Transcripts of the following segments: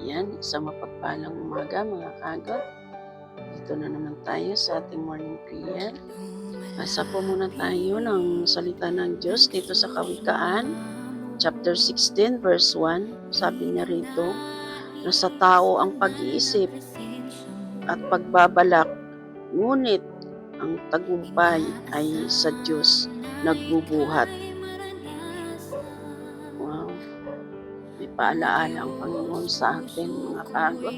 Yan, isang mapagpalang umaga mga kagot. Dito na naman tayo sa ating morning prayer. Basa po muna tayo ng salita ng Diyos dito sa Kawikaan, chapter 16, verse 1. Sabi niya rito, na sa tao ang pag-iisip at pagbabalak, ngunit ang tagumpay ay sa Diyos nagbubuhat. Wow, may paalaala ang Panginoon sa atin mga kagot.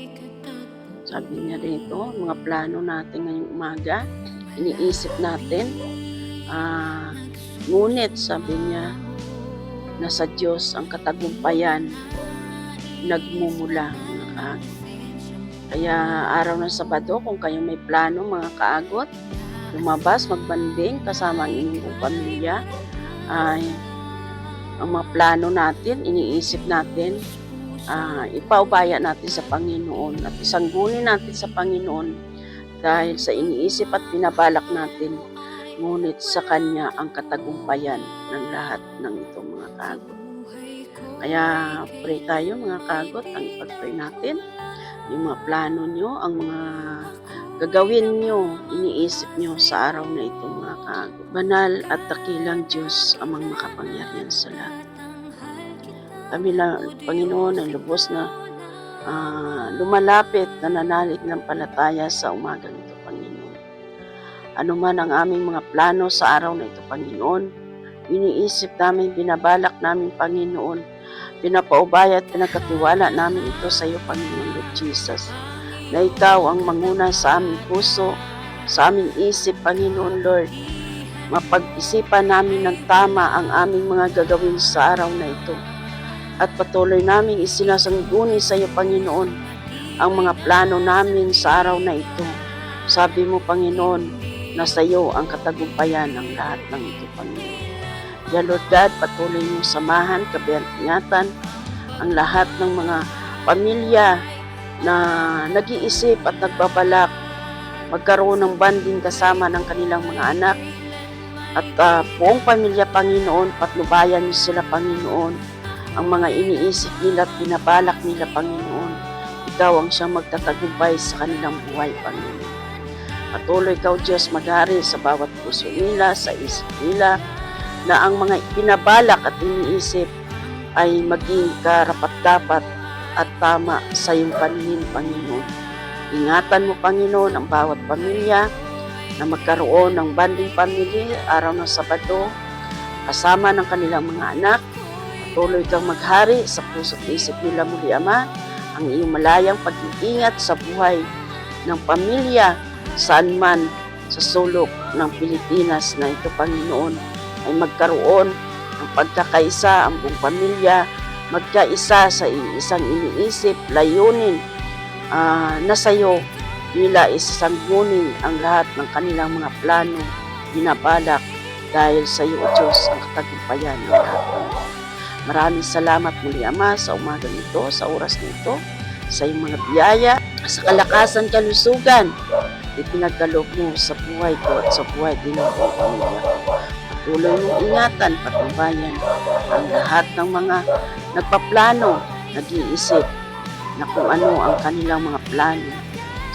Sabi niya rito, mga plano natin ngayong umaga, iniisip natin, ngunit sabi niya, nasa Diyos ang katagumpayan nagmumula mga kaagot. Kaya araw ng Sabado, kung kayo may plano mga kaagot, lumabas, magbanding kasama ang inyong pamilya, ay ang mga plano natin, iniisip natin, ipaubaya natin sa Panginoon at isanggunin natin sa Panginoon dahil sa iniisip at pinabalak natin, ngunit sa Kanya ang katagumpayan ng lahat ng ito mga kagot. Kaya pray tayo mga kagot, ang ipag-pray natin, yung mga plano nyo, ang mga gagawin nyo, iniisip nyo sa araw na ito mga kagot. Banal at dakilang Diyos amang makapangyarihan sa lahat. Kami lang, Panginoon, ay lubos na lumalapit, nananalig ng palataya sa umagang ito, Panginoon. Ano man ang aming mga plano sa araw na ito, Panginoon, iniisip namin, binabalak namin, Panginoon, pinapaubaya at pinagkatiwala namin ito sa iyo, Panginoon Lord Jesus, na ikaw ang manguna sa aming puso, sa aming isip, Panginoon Lord. Mapag-isipan namin ng tama ang aming mga gagawin sa araw na ito. At patuloy naming isinasangguni sa iyo, Panginoon, ang mga plano namin sa araw na ito. Sabi mo, Panginoon, na sa iyo ang katagumpayan ng lahat ng ito, Panginoon. Kaya Lord God, patuloy mong samahan, kabiyak-ingatan ang lahat ng mga pamilya na nag-iisip at nagbabalak magkaroon ng banding kasama ng kanilang mga anak. At buong pamilya, Panginoon, patnubayan niyo sila, Panginoon, ang mga iniisip nila at pinabalak nila, Panginoon. Ikaw ang siyang magtatagumpay sa kanilang buhay, Panginoon. Patuloy ikaw, Diyos, maghari sa bawat puso nila, sa isip nila, na ang mga pinabalak at iniisip ay maging karapat-dapat at tama sa iyong paningin, Panginoon. Ingatan mo, Panginoon, ang bawat pamilya na magkaroon ng banding pamilya araw ng Sabado, kasama ng kanilang mga anak. Patuloy kang maghari sa puso't isip nila muli, Ama, ang iyong malayang pag-iingat sa buhay ng pamilya saan man sa sulok ng Pilipinas na ito, Panginoon, ay magkaroon ng pagkakaisa ang buong pamilya, magkaisa sa isang iniisip, layunin na sa iyo nila isasanggunin ang lahat ng kanilang mga plano, binabalak dahil sa iyo, O Diyos, ang katagumpayan ng lahat ng ito. Maraming salamat muli, Ama, sa umagang ito, sa oras nito, sa iyong mga biyaya, sa kalakasan, kalusugan, ipinagkaloob mo sa buhay ko at sa buhay din ng buong pamilya ko. Patuloy mong ingatan, patnubayan ang lahat ng mga nagpaplano, nag-iisip na kung ano ang kanilang mga plano,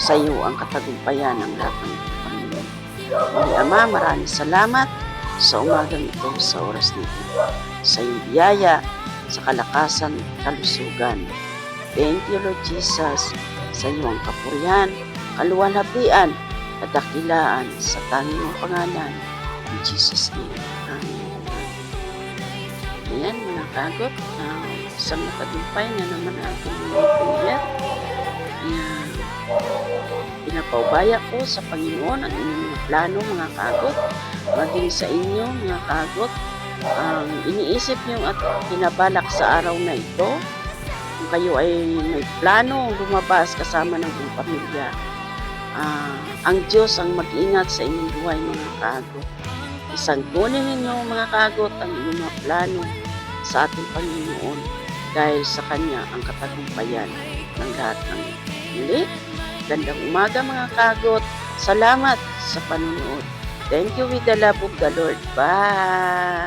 sa iyo ang katagumpayan ng lahat ng Panginoon. Muli, Ama, maraming salamat sa umagang ito, sa oras nito, sa iyong biyaya, sa kalakasan, kalusugan. Thank you, Lord Jesus, sa iyong kapurihan, kaluwalhatian, kadakilaan sa tanging mong pangalan. In Jesus' name. Amen. Ayan, mga kagot, isang matagumpay na naman ating mga prayer. Ayan. Pinapaubaya ko sa Panginoon ang inyong mga plano, mga kagot, maging sa inyo, mga kagot, ang iniisip niyo at pinabalak sa araw na ito. Kung kayo ay may plano lumabas kasama ng buong pamilya, ang Diyos ang mag-ingat sa inyong buhay, mga kagot. Isanggunin ninyo, mga kagot, ang inyong mga plano sa ating Panginoon dahil sa Kanya ang katagumpayan ng lahat ng ito. Muli, gandang umaga mga kagot. Salamat sa panonood. Thank you with the love of the Lord. Bye!